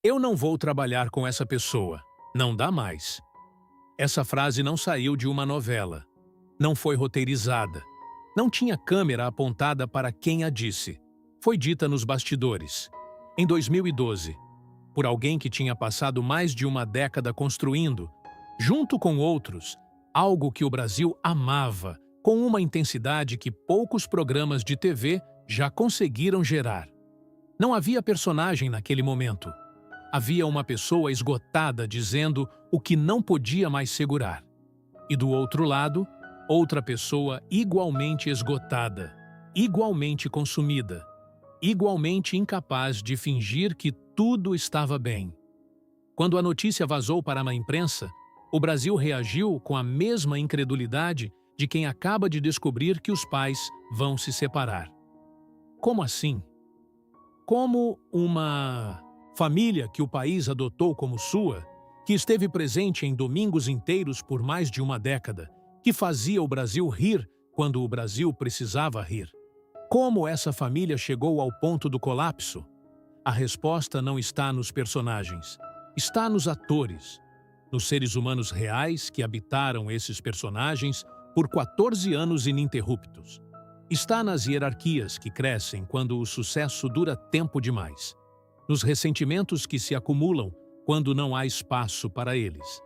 Eu não vou trabalhar com essa pessoa. Não dá mais. Essa frase não saiu de uma novela. Não foi roteirizada. Não tinha câmera apontada para quem a disse. Foi dita nos bastidores. Em 2012, por alguém que tinha passado mais de uma década construindo, junto com outros, algo que o Brasil amava, com uma intensidade que poucos programas de TV já conseguiram gerar. Não havia personagem naquele momento. Havia uma pessoa esgotada dizendo o que não podia mais segurar. E do outro lado, outra pessoa igualmente esgotada, igualmente consumida, igualmente incapaz de fingir que tudo estava bem. Quando a notícia vazou para a imprensa, o Brasil reagiu com a mesma incredulidade de quem acaba de descobrir que os pais vão se separar. Como assim? Como uma família que o país adotou como sua, que esteve presente em domingos inteiros por mais de uma década, que fazia o Brasil rir quando o Brasil precisava rir. Como essa família chegou ao ponto do colapso? A resposta não está nos personagens, está nos atores, nos seres humanos reais que habitaram esses personagens por 14 anos ininterruptos. Está nas hierarquias que crescem quando o sucesso dura tempo demais, nos ressentimentos que se acumulam quando não há espaço para eles,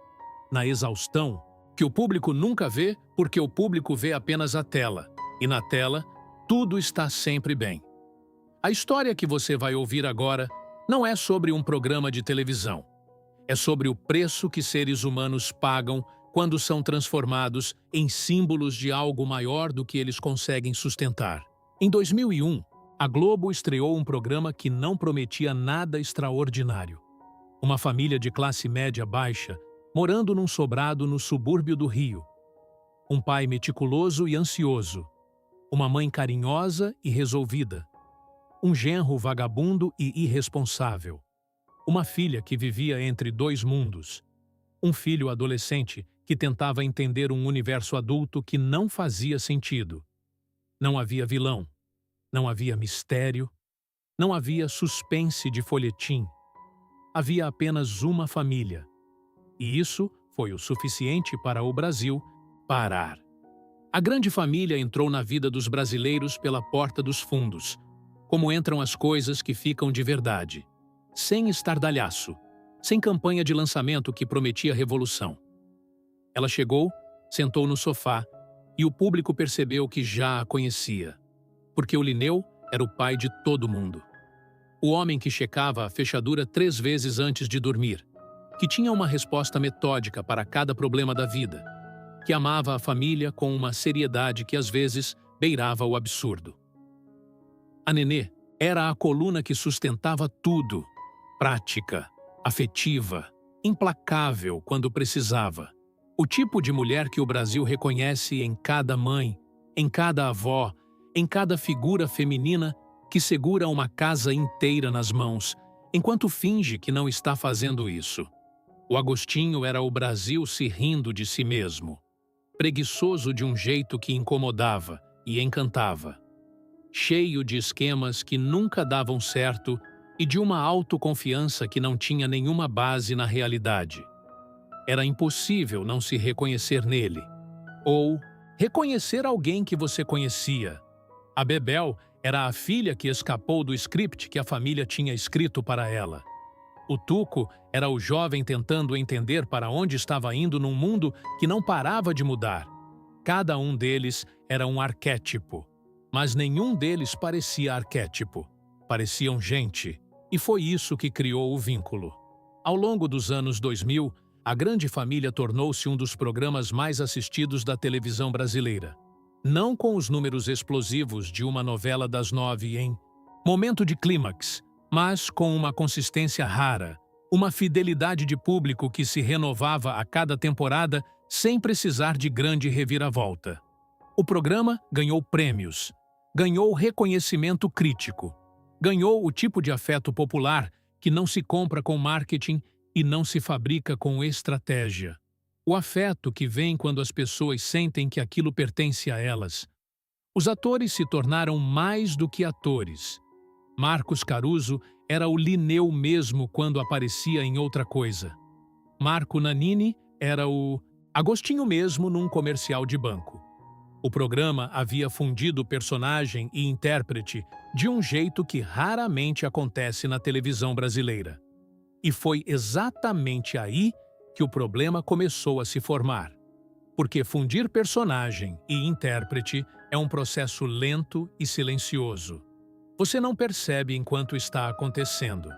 na exaustão que o público nunca vê porque o público vê apenas a tela, e na tela tudo está sempre bem. A história que você vai ouvir agora não é sobre um programa de televisão. É sobre o preço que seres humanos pagam quando são transformados em símbolos de algo maior do que eles conseguem sustentar. Em 2001, a Globo estreou um programa que não prometia nada extraordinário. Uma família de classe média baixa, morando num sobrado no subúrbio do Rio. Um pai meticuloso e ansioso. Uma mãe carinhosa e resolvida. Um genro vagabundo e irresponsável. Uma filha que vivia entre dois mundos. Um filho adolescente que tentava entender um universo adulto que não fazia sentido. Não havia vilão. Não havia mistério. Não havia suspense de folhetim. Havia apenas uma família. E isso foi o suficiente para o Brasil parar. A grande família entrou na vida dos brasileiros pela porta dos fundos, como entram as coisas que ficam de verdade, sem estardalhaço, sem campanha de lançamento que prometia revolução. Ela chegou, sentou no sofá e o público percebeu que já a conhecia, porque o Linneu era o pai de todo mundo. O homem que checava a fechadura 3 vezes antes de dormir, que tinha uma resposta metódica para cada problema da vida, que amava a família com uma seriedade que às vezes beirava o absurdo. A Nenê era a coluna que sustentava tudo, prática, afetiva, implacável quando precisava. O tipo de mulher que o Brasil reconhece em cada mãe, em cada avó, em cada figura feminina que segura uma casa inteira nas mãos, enquanto finge que não está fazendo isso. O Agostinho era o Brasil se rindo de si mesmo, preguiçoso de um jeito que incomodava e encantava, cheio de esquemas que nunca davam certo e de uma autoconfiança que não tinha nenhuma base na realidade. Era impossível não se reconhecer nele, ou reconhecer alguém que você conhecia. A Bebel era a filha que escapou do script que a família tinha escrito para ela. O Tuco era o jovem tentando entender para onde estava indo num mundo que não parava de mudar. Cada um deles era um arquétipo, mas nenhum deles parecia arquétipo. Pareciam gente, e foi isso que criou o vínculo. Ao longo dos anos 2000, a Grande Família tornou-se um dos programas mais assistidos da televisão brasileira. Não com os números explosivos de uma novela das 9 em momento de clímax, mas com uma consistência rara, uma fidelidade de público que se renovava a cada temporada sem precisar de grande reviravolta. O programa ganhou prêmios, ganhou reconhecimento crítico, ganhou o tipo de afeto popular que não se compra com marketing e não se fabrica com estratégia. O afeto que vem quando as pessoas sentem que aquilo pertence a elas. Os atores se tornaram mais do que atores. Marcos Caruso era o Linneu mesmo quando aparecia em outra coisa. Marco Nanini era o Agostinho mesmo num comercial de banco. O programa havia fundido personagem e intérprete de um jeito que raramente acontece na televisão brasileira. E foi exatamente aí que o problema começou a se formar. Porque fundir personagem e intérprete é um processo lento e silencioso. Você não percebe enquanto está acontecendo.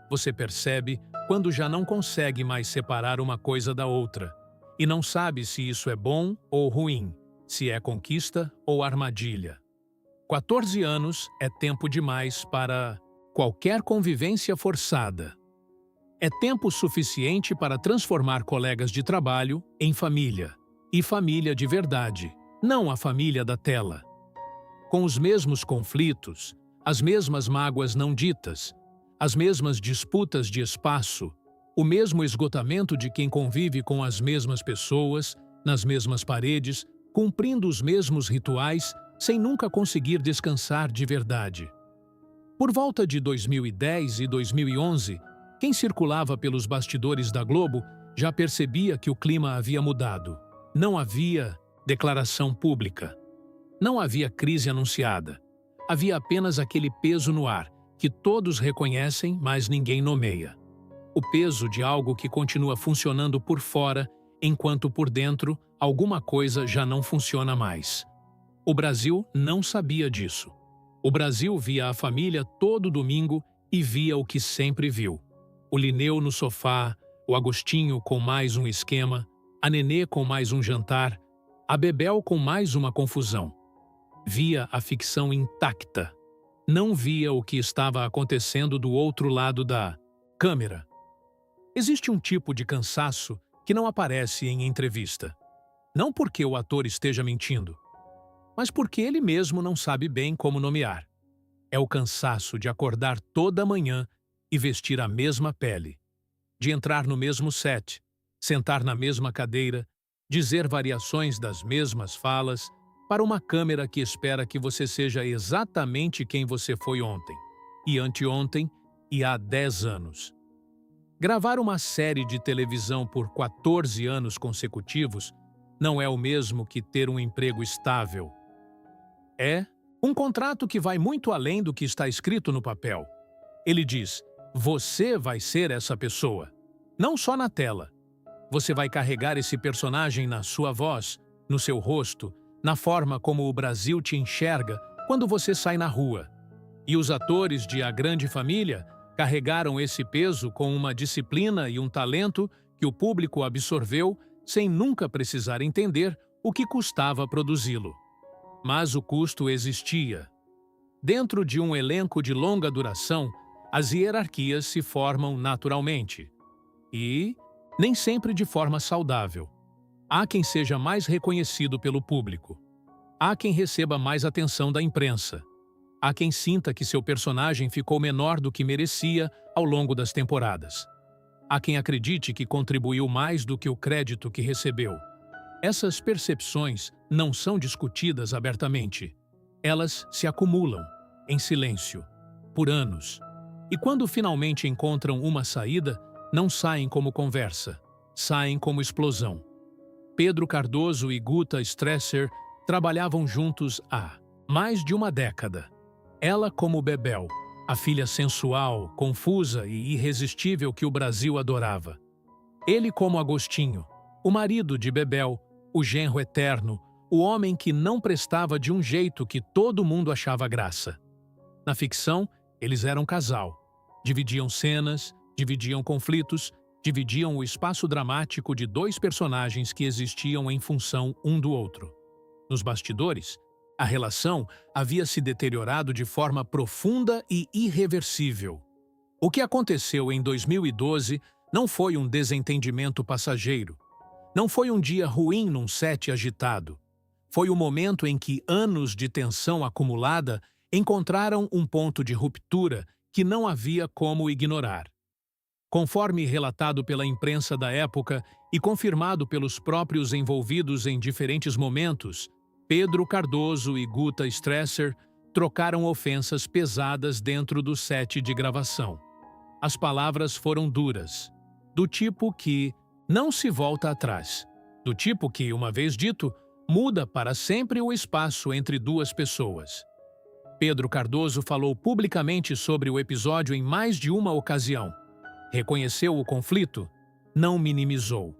Você percebe quando já não consegue mais separar uma coisa da outra e não sabe se isso é bom ou ruim, se é conquista ou armadilha. 14 anos é tempo demais para qualquer convivência forçada. É tempo suficiente para transformar colegas de trabalho em família. E família de verdade, não a família da tela. Com os mesmos conflitos, as mesmas mágoas não ditas, as mesmas disputas de espaço, o mesmo esgotamento de quem convive com as mesmas pessoas, nas mesmas paredes, cumprindo os mesmos rituais, sem nunca conseguir descansar de verdade. Por volta de 2010 e 2011, quem circulava pelos bastidores da Globo já percebia que o clima havia mudado. Não havia declaração pública. Não havia crise anunciada. Havia apenas aquele peso no ar, que todos reconhecem, mas ninguém nomeia. O peso de algo que continua funcionando por fora, enquanto por dentro alguma coisa já não funciona mais. O Brasil não sabia disso. O Brasil via a família todo domingo e via o que sempre viu. O Linneu no sofá, o Agostinho com mais um esquema, a Nenê com mais um jantar, a Bebel com mais uma confusão. Via a ficção intacta. Não via o que estava acontecendo do outro lado da câmera. Existe um tipo de cansaço que não aparece em entrevista. Não porque o ator esteja mentindo, mas porque ele mesmo não sabe bem como nomear. É o cansaço de acordar toda manhã e vestir a mesma pele, de entrar no mesmo set, sentar na mesma cadeira, dizer variações das mesmas falas para uma câmera que espera que você seja exatamente quem você foi ontem, e anteontem, e há 10 anos. Gravar uma série de televisão por 14 anos consecutivos não é o mesmo que ter um emprego estável. É um contrato que vai muito além do que está escrito no papel. Ele diz, você vai ser essa pessoa, não só na tela. Você vai carregar esse personagem na sua voz, no seu rosto, na forma como o Brasil te enxerga quando você sai na rua. E os atores de A Grande Família carregaram esse peso com uma disciplina e um talento que o público absorveu sem nunca precisar entender o que custava produzi-lo. Mas o custo existia. Dentro de um elenco de longa duração, as hierarquias se formam naturalmente. E nem sempre de forma saudável. Há quem seja mais reconhecido pelo público. Há quem receba mais atenção da imprensa. Há quem sinta que seu personagem ficou menor do que merecia ao longo das temporadas. Há quem acredite que contribuiu mais do que o crédito que recebeu. Essas percepções não são discutidas abertamente. Elas se acumulam, em silêncio, por anos. E quando finalmente encontram uma saída, não saem como conversa, saem como explosão. Pedro Cardoso e Guta Stresser trabalhavam juntos há mais de uma década. Ela como Bebel, a filha sensual, confusa e irresistível que o Brasil adorava. Ele como Agostinho, o marido de Bebel, o genro eterno, o homem que não prestava de um jeito que todo mundo achava graça. Na ficção, eles eram casal. Dividiam cenas, dividiam conflitos, dividiam o espaço dramático de dois personagens que existiam em função um do outro. Nos bastidores, a relação havia se deteriorado de forma profunda e irreversível. O que aconteceu em 2012 não foi um desentendimento passageiro. Não foi um dia ruim num set agitado. Foi o momento em que anos de tensão acumulada encontraram um ponto de ruptura que não havia como ignorar. Conforme relatado pela imprensa da época e confirmado pelos próprios envolvidos em diferentes momentos, Pedro Cardoso e Guta Stresser trocaram ofensas pesadas dentro do set de gravação. As palavras foram duras, do tipo que não se volta atrás, do tipo que, uma vez dito, muda para sempre o espaço entre duas pessoas. Pedro Cardoso falou publicamente sobre o episódio em mais de uma ocasião. Reconheceu o conflito, não minimizou.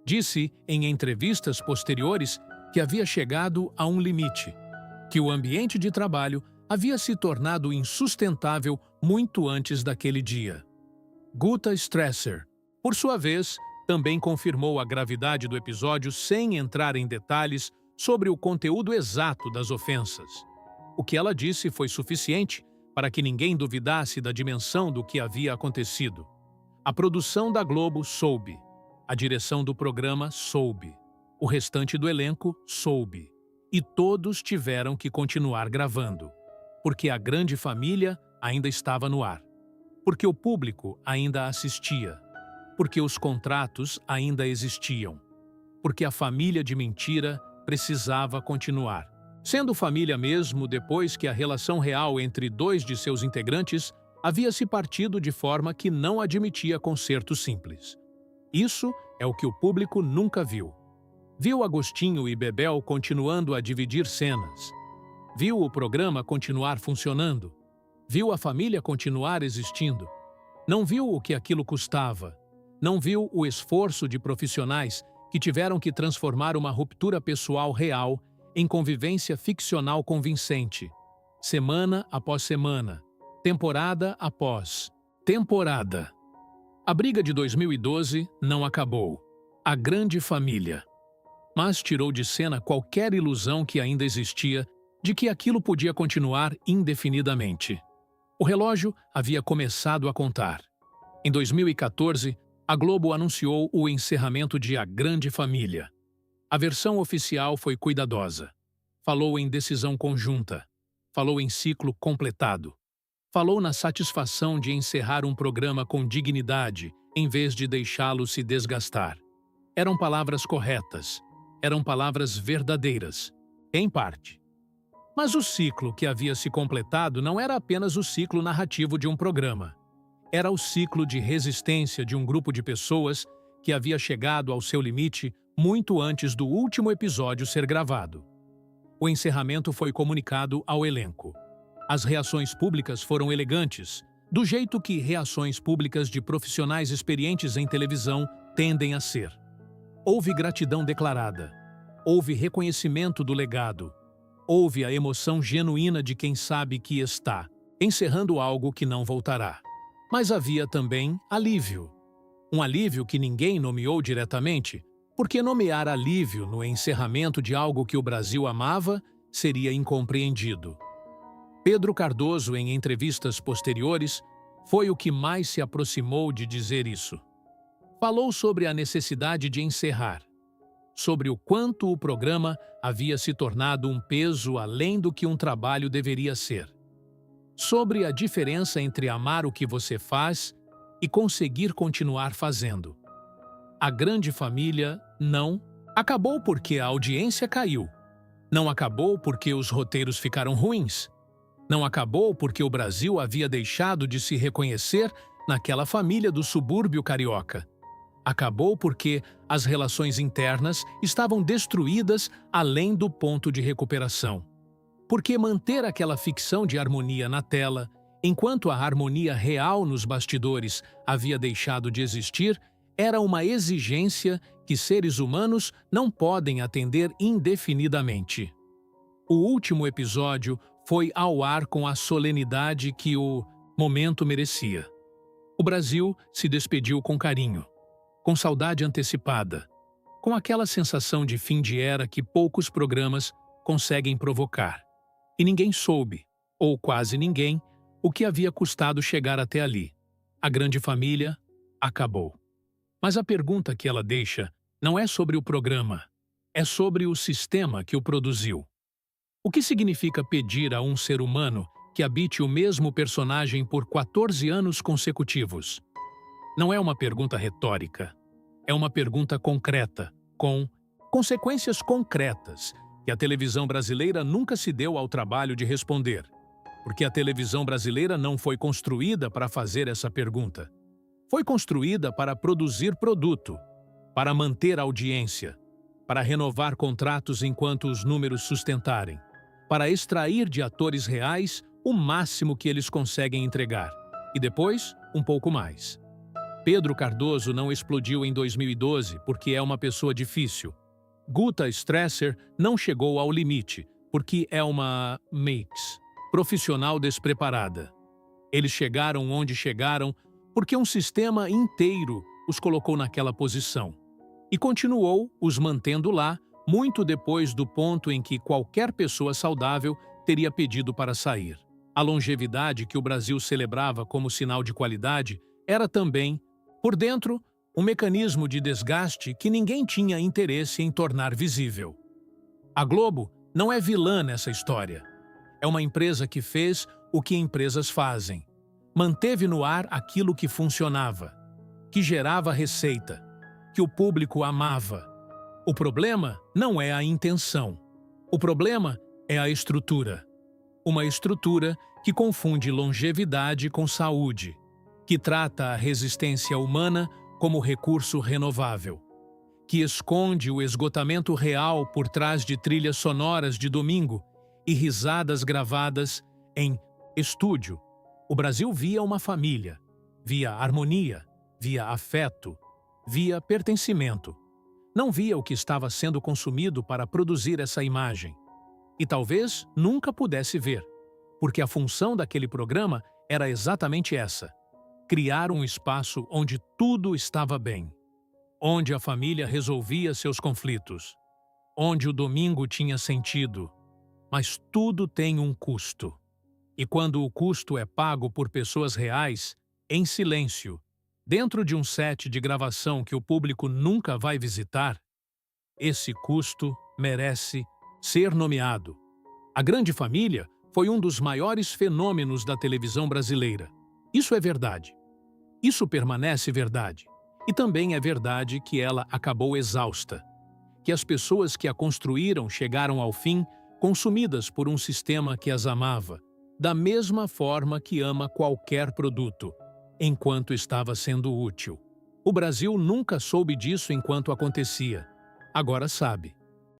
Disse, em entrevistas posteriores, que havia chegado a um limite, que o ambiente de trabalho havia se tornado insustentável muito antes daquele dia. Guta Stresser, por sua vez, também confirmou a gravidade do episódio sem entrar em detalhes sobre o conteúdo exato das ofensas. O que ela disse foi suficiente para que ninguém duvidasse da dimensão do que havia acontecido. A produção da Globo soube. A direção do programa soube. O restante do elenco soube. E todos tiveram que continuar gravando. Porque a grande família ainda estava no ar. Porque o público ainda assistia. Porque os contratos ainda existiam. Porque a família de mentira precisava continuar. Sendo família mesmo depois que a relação real entre dois de seus integrantes havia se partido de forma que não admitia conserto simples. Isso é o que o público nunca viu. Viu Agostinho e Bebel continuando a dividir cenas. Viu o programa continuar funcionando. Viu a família continuar existindo. Não viu o que aquilo custava. Não viu o esforço de profissionais que tiveram que transformar uma ruptura pessoal real em convivência ficcional convincente, semana após semana, temporada após temporada. A briga de 2012 não acabou. A grande família. Mas tirou de cena qualquer ilusão que ainda existia de que aquilo podia continuar indefinidamente. O relógio havia começado a contar. Em 2014, a Globo anunciou o encerramento de A Grande Família. A versão oficial foi cuidadosa. Falou em decisão conjunta. Falou em ciclo completado. Falou na satisfação de encerrar um programa com dignidade, em vez de deixá-lo se desgastar. Eram palavras corretas. Eram palavras verdadeiras. Em parte. Mas o ciclo que havia se completado não era apenas o ciclo narrativo de um programa. Era o ciclo de resistência de um grupo de pessoas que havia chegado ao seu limite muito antes do último episódio ser gravado. O encerramento foi comunicado ao elenco. As reações públicas foram elegantes, do jeito que reações públicas de profissionais experientes em televisão tendem a ser. Houve gratidão declarada. Houve reconhecimento do legado. Houve a emoção genuína de quem sabe que está encerrando algo que não voltará. Mas havia também alívio. Um alívio que ninguém nomeou diretamente, porque nomear alívio no encerramento de algo que o Brasil amava seria incompreendido. Pedro Cardoso, em entrevistas posteriores, foi o que mais se aproximou de dizer isso. Falou sobre a necessidade de encerrar, sobre o quanto o programa havia se tornado um peso além do que um trabalho deveria ser, sobre a diferença entre amar o que você faz e conseguir continuar fazendo. A grande família não acabou porque a audiência caiu. Não acabou porque os roteiros ficaram ruins. Não acabou porque o Brasil havia deixado de se reconhecer naquela família do subúrbio carioca. Acabou porque as relações internas estavam destruídas além do ponto de recuperação. Porque manter aquela ficção de harmonia na tela, enquanto a harmonia real nos bastidores havia deixado de existir, era uma exigência que seres humanos não podem atender indefinidamente. O último episódio foi ao ar com a solenidade que o momento merecia. O Brasil se despediu com carinho, com saudade antecipada, com aquela sensação de fim de era que poucos programas conseguem provocar. E ninguém soube, ou quase ninguém, o que havia custado chegar até ali. A grande família acabou. Mas a pergunta que ela deixa não é sobre o programa, é sobre o sistema que o produziu. O que significa pedir a um ser humano que habite o mesmo personagem por 14 anos consecutivos? Não é uma pergunta retórica. É uma pergunta concreta, com consequências concretas, que a televisão brasileira nunca se deu ao trabalho de responder, porque a televisão brasileira não foi construída para fazer essa pergunta. Foi construída para produzir produto, para manter audiência, para renovar contratos enquanto os números sustentarem, para extrair de atores reais o máximo que eles conseguem entregar, e depois, um pouco mais. Pedro Cardoso não explodiu em 2012 porque é uma pessoa difícil. Guta Stresser não chegou ao limite porque é uma mix profissional despreparada. Eles chegaram onde chegaram porque um sistema inteiro os colocou naquela posição e continuou os mantendo lá muito depois do ponto em que qualquer pessoa saudável teria pedido para sair. A longevidade que o Brasil celebrava como sinal de qualidade era também, por dentro, um mecanismo de desgaste que ninguém tinha interesse em tornar visível. A Globo não é vilã nessa história. É uma empresa que fez o que empresas fazem. Manteve no ar aquilo que funcionava, que gerava receita, que o público amava. O problema não é a intenção. O problema é a estrutura. Uma estrutura que confunde longevidade com saúde, que trata a resistência humana como recurso renovável, que esconde o esgotamento real por trás de trilhas sonoras de domingo e risadas gravadas em estúdio. O Brasil via uma família, via harmonia, via afeto, via pertencimento. Não via o que estava sendo consumido para produzir essa imagem. E talvez nunca pudesse ver, porque a função daquele programa era exatamente essa: criar um espaço onde tudo estava bem, onde a família resolvia seus conflitos, onde o domingo tinha sentido. Mas tudo tem um custo. E quando o custo é pago por pessoas reais, em silêncio, dentro de um set de gravação que o público nunca vai visitar, esse custo merece ser nomeado. A Grande Família foi um dos maiores fenômenos da televisão brasileira. Isso é verdade. Isso permanece verdade. E também é verdade que ela acabou exausta, que as pessoas que a construíram chegaram ao fim consumidas por um sistema que as amava, da mesma forma que ama qualquer produto, enquanto estava sendo útil. O Brasil nunca soube disso enquanto acontecia. Agora sabe.